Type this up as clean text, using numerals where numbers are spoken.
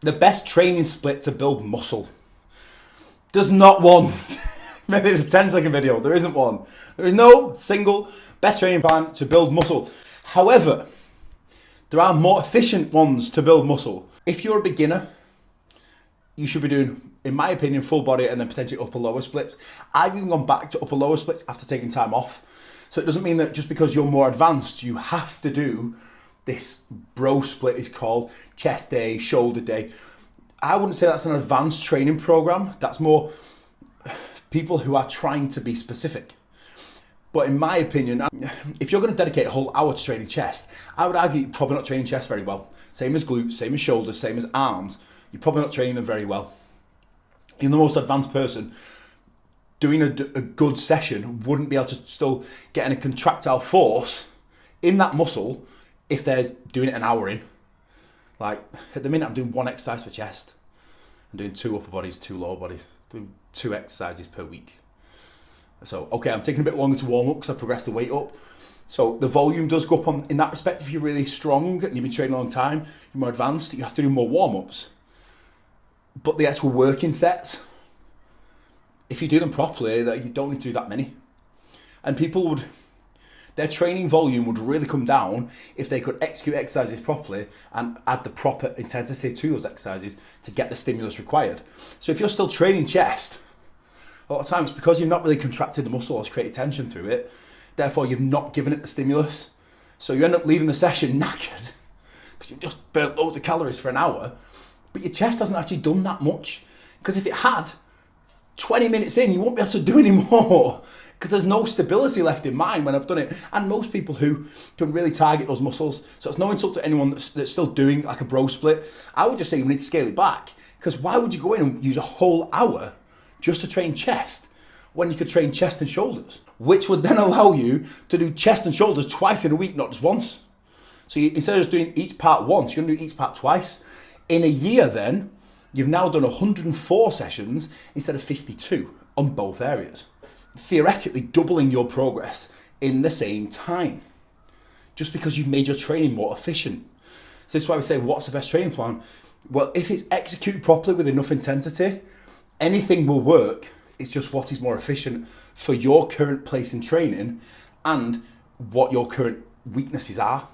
The best training split to build muscle. There's not one. Maybe it's a 10-second video. There isn't one. There is no single best training plan to build muscle. However, there are more efficient ones to build muscle. If you're a beginner, you should be doing, in my opinion, full body and then potentially upper lower splits. I've even gone back to upper lower splits after taking time off. So it doesn't mean that just because you're more advanced, you have to do this bro split is called chest day, shoulder day. I wouldn't say that's an advanced training program. That's more people who are trying to be specific. But in my opinion, if you're going to dedicate a whole hour to training chest, I would argue you're probably not training chest very well. Same as glutes, same as shoulders, same as arms. You're probably not training them very well. Even the most advanced person doing a good session wouldn't be able to still get any contractile force in that muscle if they're doing it an hour in. Like, at the minute I'm doing one exercise for chest. I'm doing 2 upper bodies, 2 lower bodies. Doing 2 exercises per week. So, okay, I'm taking a bit longer to warm up because I progressed the weight up. So the volume does go up on, in that respect. If you're really strong and you've been training a long time, you're more advanced, you have to do more warm-ups. But the actual working sets, if you do them properly, you don't need to do that many. And people would, their training volume would really come down if they could execute exercises properly and add the proper intensity to those exercises to get the stimulus required. So if you're still training chest, a lot of times because you've not really contracted the muscle or created tension through it, therefore you've not given it the stimulus. So you end up leaving the session knackered because you've just burnt loads of calories for an hour, but your chest hasn't actually done that much. Because if it had, 20 minutes in, you won't be able to do any more because there's no stability left in mind when I've done it. And most people who can really target those muscles, so it's no insult to anyone that's still doing like a bro split, I would just say you need to scale it back. Because why would you go in and use a whole hour just to train chest when you could train chest and shoulders, which would then allow you to do chest and shoulders twice in a week, not just once. So instead of just doing each part once, you're going to do each part twice. In a year then, you've now done 104 sessions instead of 52 on both areas. Theoretically doubling your progress in the same time, just because you've made your training more efficient. So this is why we say, what's the best training plan? Well, if it's executed properly with enough intensity, anything will work. It's just what is more efficient for your current place in training and what your current weaknesses are.